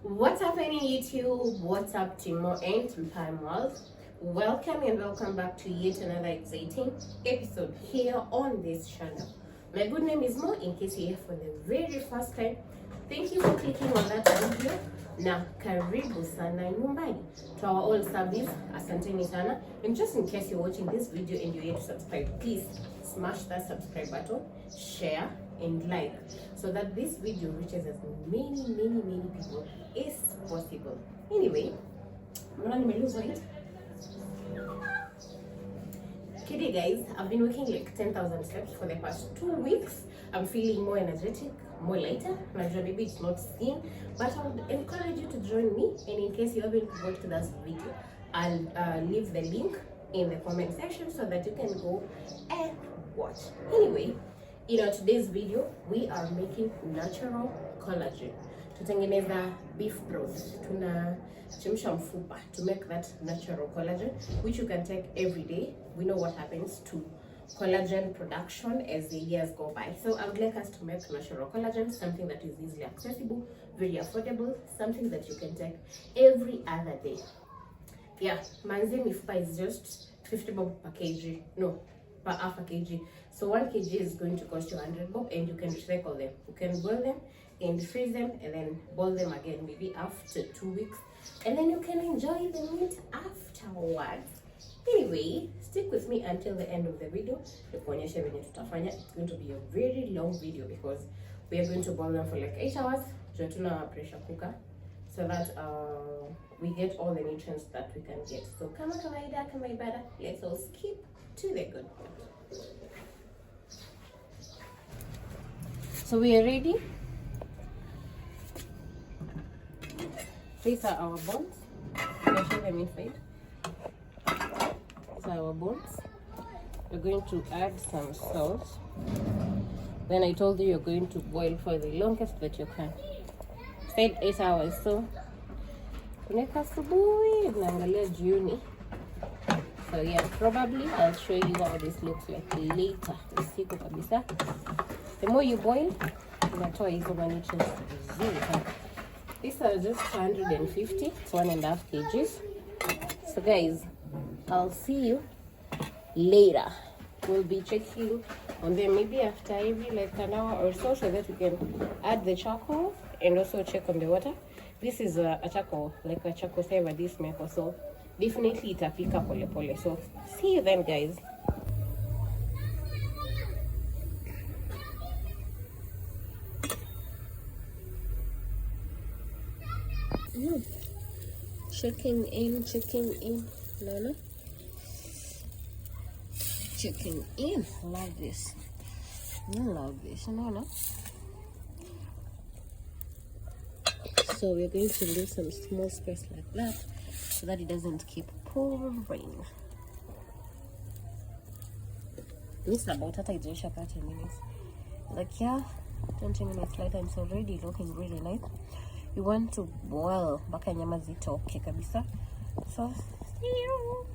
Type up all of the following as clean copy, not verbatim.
What's happening, YouTube? What's up, Timo and Time World? Welcome back to yet another exciting episode here on this channel. My good name is Mo. In case you're here for the very first time, thank you for clicking on that video. Na karibu sana nyumbani. To our old service, asanteni sana. And just in case you're watching this video and you're yet to subscribe, please smash that subscribe button, share and like, so that this video reaches as many people as possible. Anyway, I'm gonna lose weight. Kidding, guys, I've been working like 10,000 steps for the past 2 weeks. I'm feeling more energetic, more lighter. Maybe it's not seen, but I would encourage you to join me. And in case you haven't watched this video, I'll leave the link in the comment section so that you can go and watch. Anyway, today's video we are making natural collagen. Tutengeneza beef broth, tunachemsha mfupa to make that natural collagen, which you can take every day. We know what happens to collagen production as the years go by. So I would like us to make natural collagen, something that is easily accessible, very affordable, something that you can take every other day. Yeah, manzi mifupa is just 50 bob per kg. No, per half a kg. So 1 kg is going to cost you 100 bob, and you can recycle them. You can boil them and freeze them and then boil them again maybe after 2 weeks, and then you can enjoy the meat afterwards. Anyway, stick with me until the end of the video. It's going to be a very long video because we are going to boil them for like 8 hours. Tuna pressure cooker, so that we get all the nutrients that we can get. So kama kawaida, let's all skip to the good part. So we are ready. These are our bones. I'll show them inside. These are our bones. We're going to add some salt. Then I told you you're going to boil for the longest that you can. Said 8 hours. So kuneka asubuhi naangalia jioni. So yeah, probably I'll show you how this looks like later. Usiku kabisa. The more you boil, unatoa hizo nutrients vizuri. These are just 150. It's 1.5 kgs. So guys, I'll see you later. We'll be checking on them maybe after every like an hour or so that we can add the charcoal and also check on the water. This is a charcoal, like a charcoal saver, this maple, so definitely itapika pole pole. So see you then, guys. Checking in, Nana. Checking in. Love this. No. So we're going to leave some small space like that so that it doesn't keep pouring. This is about 30 minutes. Like, yeah, 20 minutes later, it's already looking really nice. You want to boil mpaka nyama zitoke kabisa. So, see you.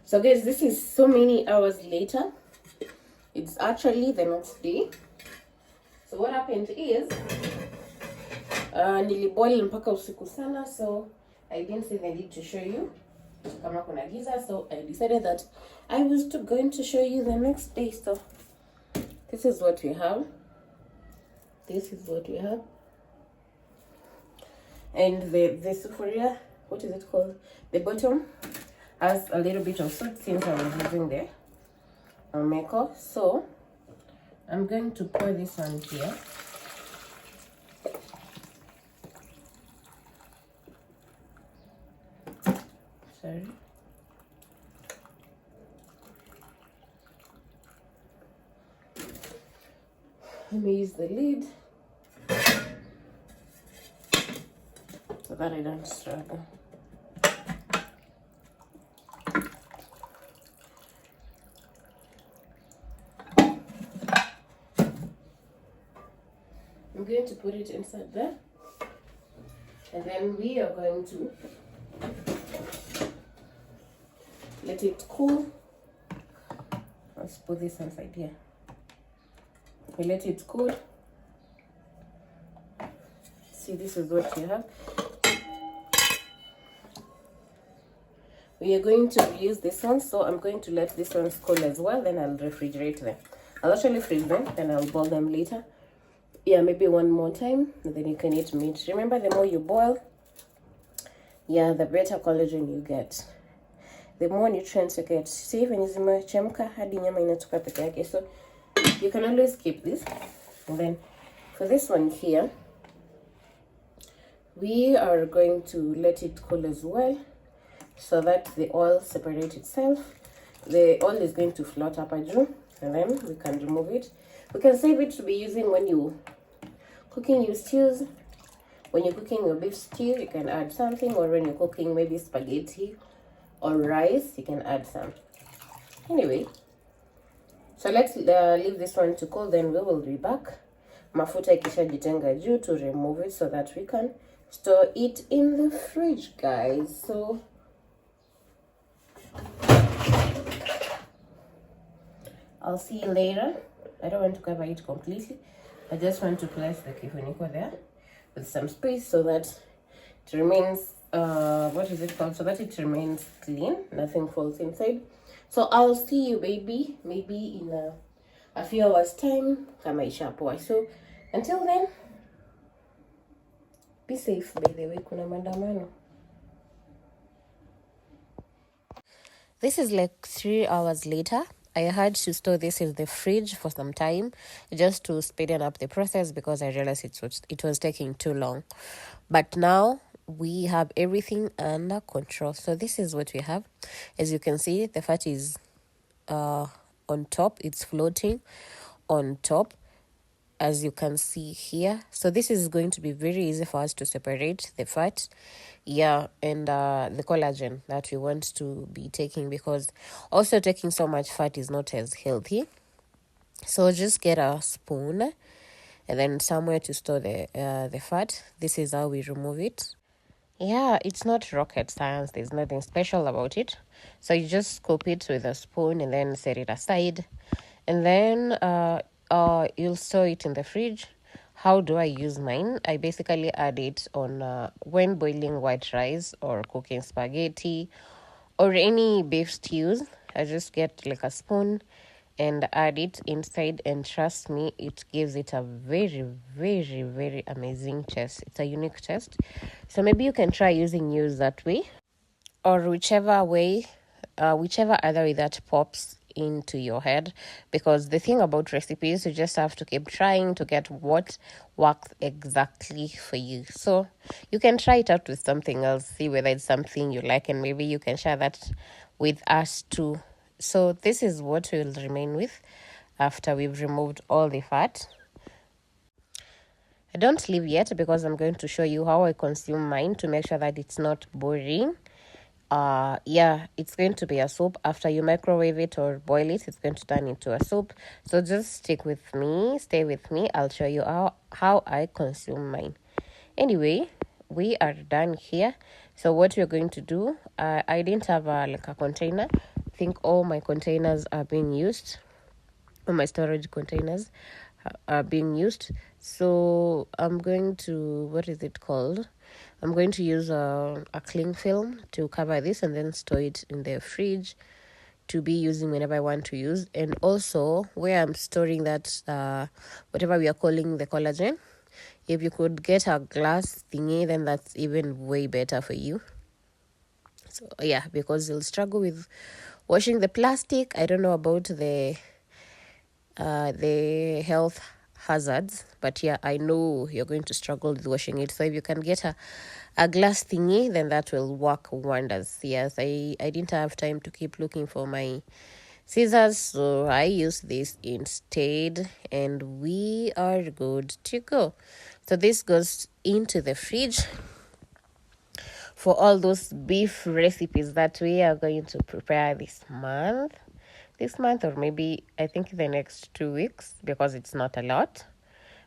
So guys, this is so many hours later. It's actually the next day. So what happened is niliboil mpaka usiku sana, so I didn't see the need to show you kama kuna giza. So I decided that I was going to show you the next day. So this is what we have. And the sufuria, what is it called? The bottom has a little bit of salt since I was using the Meko. So I'm going to pour this on here. Sorry. Let me use the lid so that I don't struggle. I'm going to put it inside there. And then we are going to let it cool. Let's put this inside here. We let it cool. See, this is what you have. We are going to use this one, so I'm going to let this one cool as well, then I'll refrigerate them. I'll actually freeze them, then I'll boil them later. Yeah, maybe one more time, and then you can eat meat. Remember, the more you boil, yeah, the better collagen you get, the more nutrients you get. See, when zimechemka hadi nyama inatoka peke yake, so you can always keep this. And then for this one here, we are going to let it cool as well, so that the oil separates itself. The oil is going to float up and then we can remove it. We can save it to be using when you cooking your stews. When you're cooking your beef stew, you can add something, or when you're cooking maybe spaghetti or rice, you can add some. Anyway, so let's leave this one to cool, then we will be back. Mafuta ikishajitenga juu to remove it so that we can store it in the fridge, guys. So I'll see you later. I don't want to cover it completely. I just want to place the kifuniko there with some space so that it remains, what is it called? So that it remains clean, nothing falls inside. So I'll see you, baby, maybe in a few hours time. Kama ishapoa. So until then, be safe, by the way, kuna maandamano. This is like 3 hours later. I had to store this in the fridge for some time just to speeden up the process because I realized it was taking too long. But now we have everything under control. So this is what we have. As you can see, the fat is on top. It's floating on top, as you can see here. So this is going to be very easy for us to separate the fat, yeah, and the collagen that we want to be taking, because also taking so much fat is not as healthy. So just get a spoon and then somewhere to store the fat. This is how we remove it. Yeah, it's not rocket science. There's nothing special about it. So you just scoop it with a spoon and then set it aside. And then you'll store it in the fridge. How do I use mine? I basically add it on when boiling white rice or cooking spaghetti or any beef stews. I just get like a spoon and add it inside, and trust me, it gives it a very, very, very amazing taste. It's a unique taste. So maybe you can try using yours that way, or whichever other way that pops into your head, because the thing about recipes, you just have to keep trying to get what works exactly for you. So you can try it out with something else, see whether it's something you like, and maybe you can share that with us too. So this is what we'll remain with after we've removed all the fat. I don't leave yet because I'm going to show you how I consume mine to make sure that it's not boring. Yeah, it's going to be a soup. After you microwave it or boil it, it's going to turn into a soup. So just stay with me. I'll show you how I consume mine. Anyway, we are done here. So what we're going to do, I didn't have like a container. I think all my containers are being used. All my storage containers are being used. So I'm going to, what is it called? I'm going to use a cling film to cover this and then store it in the fridge to be using whenever I want to use. And also where I'm storing that, whatever we are calling the collagen, if you could get a glass thingy, then that's even way better for you. So yeah, because you'll struggle with washing the plastic. I don't know about the health hazards, but yeah, I know you're going to struggle with washing it. So if you can get a glass thingy, then that will work wonders. Yes, I didn't have time to keep looking for my scissors, so I use this instead, and we are good to go. So this goes into the fridge for all those beef recipes that we are going to prepare this month, or maybe I think the next 2 weeks, because it's not a lot,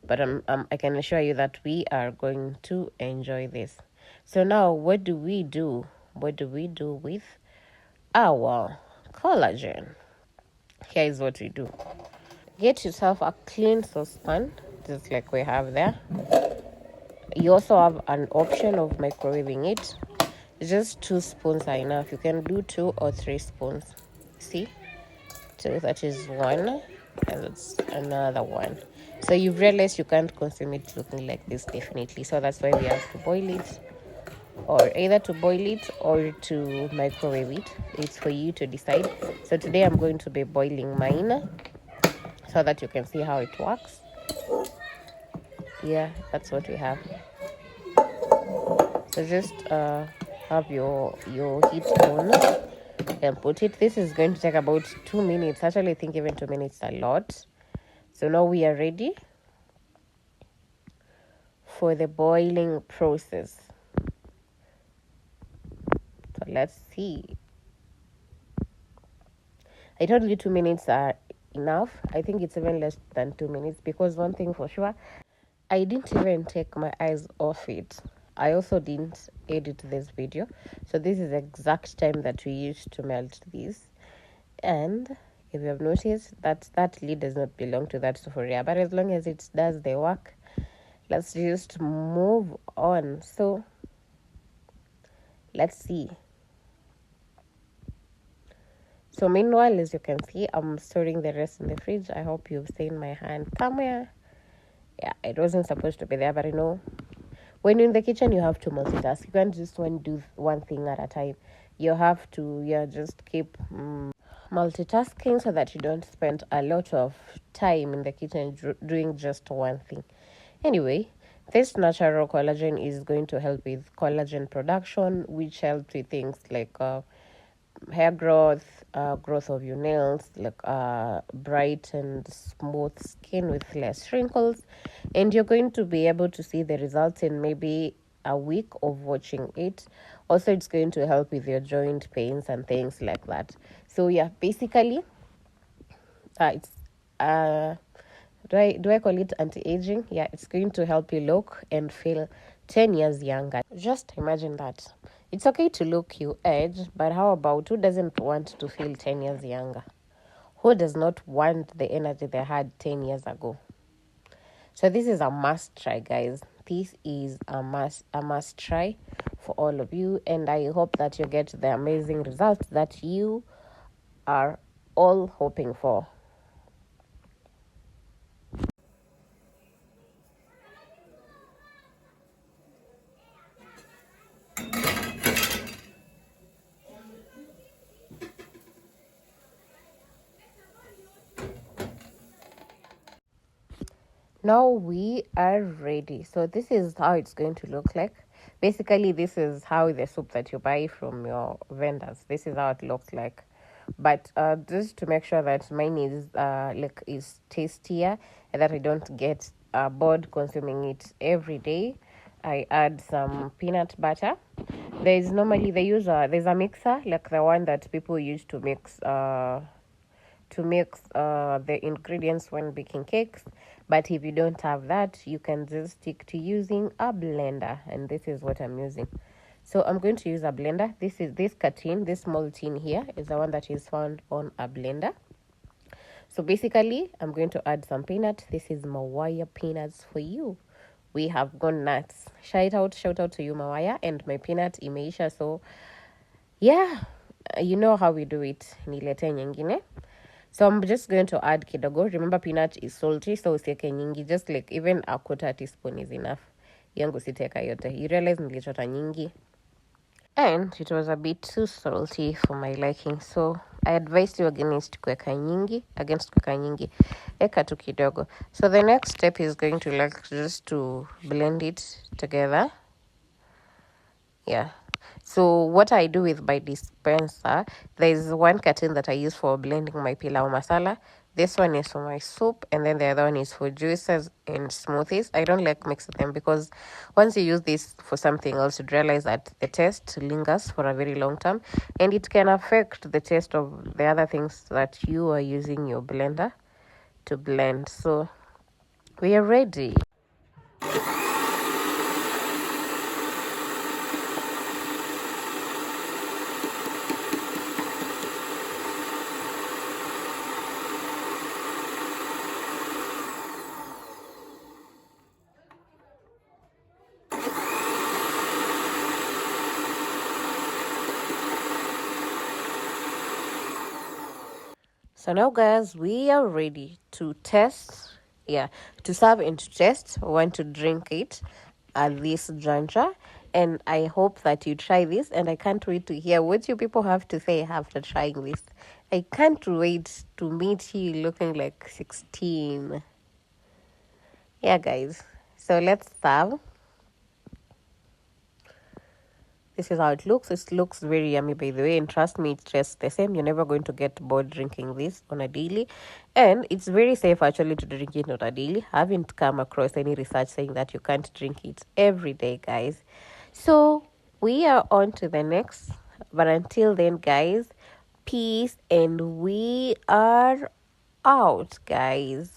but I can assure you that we are going to enjoy this. So now what do we do? What do we do with our collagen? Here is what we do. Get yourself a clean saucepan, just like we have there. You also have an option of microwaving it. Just 2 spoons are enough. You can do 2 or 3 spoons. See? So that is one, and that's another one. So you've realized you can't consume it looking like this, definitely. So that's why we have to boil it, or either to boil it or to microwave it. It's for you to decide. So today I'm going to be boiling mine so that you can see how it works. Yeah, that's what we have. So just have your heat on and put it. This is going to take about 2 minutes. Actually, I think even 2 minutes is a lot. So now we are ready for the boiling process. So let's see. I told you 2 minutes are enough. I think it's even less than 2 minutes, because one thing for sure, I didn't even take my eyes off it. I also didn't edit this video. So this is the exact time that we used to melt this. And if you have noticed, that lid does not belong to that sufuria. But as long as it does the work, let's just move on. So let's see. So meanwhile, as you can see, I'm storing the rest in the fridge. I hope you've seen my hand somewhere. Yeah, it wasn't supposed to be there, but I know when you're in the kitchen, you have to multitask. You can't just do one thing at a time. You have to, just keep multitasking so that you don't spend a lot of time in the kitchen doing just one thing. Anyway, this natural collagen is going to help with collagen production, which helps with things like hair growth, growth of your nails, like bright and smooth skin with less wrinkles. And you're going to be able to see the results in maybe a week of watching it. Also, it's going to help with your joint pains and things like that. So yeah, basically, it's do I call it anti-aging? Yeah, it's going to help you look and feel 10 years younger. Just imagine that. It's okay to look your age, but how about who doesn't want to feel 10 years younger? Who does not want the energy they had 10 years ago? So this is a must try, guys. This is a must try for all of you, and I hope that you get the amazing results that you are all hoping for. Now we are ready. So this is how it's going to look like. Basically, this is how the soup that you buy from your vendors, this is how it looks like. But just to make sure that mine is tastier and that I don't get bored consuming it every day, I add some peanut butter. There's a mixer, like the one that people use to mix the ingredients when baking cakes. But if you don't have that, you can just stick to using a blender, and this is what I'm using. So I'm going to use a blender. This small tin here is the one that is found on a blender. So basically, I'm going to add some peanut. This is Mawaya peanuts for you. We have gone nuts. Shout out to you, Mawaya, and my peanut imeisha. So yeah, you know how we do it. Nilete nyingine. So I'm just going to add kidogo. Remember, peanut is salty, so usieke nyingi. Just like even a quarter teaspoon is enough. Yangu siteka yote. You realize nilichota nyingi. And it was a bit too salty for my liking. So I advise you against kuweka nyingi. Eka tu kidogo. So the next step is going to just to blend it together. Yeah. So what I do with my dispenser, there's one carton that I use for blending my pilau masala. This one is for my soup, and then the other one is for juices and smoothies. I don't like mixing them because once you use this for something else, you realize that the taste lingers for a very long time, and it can affect the taste of the other things that you are using your blender to blend. So we are ready. So now, guys, we are ready to test. Yeah, to serve and to test. We want to drink it at this juncture. And I hope that you try this. And I can't wait to hear what you people have to say after trying this. I can't wait to meet you looking like 16. Yeah, guys. So let's serve. This is how it looks. It looks very yummy, by the way. And trust me, it's just the same. You're never going to get bored drinking this on a daily. And it's very safe, actually, to drink it on a daily. I haven't come across any research saying that you can't drink it every day, guys. So we are on to the next. But until then, guys, peace. And we are out, guys.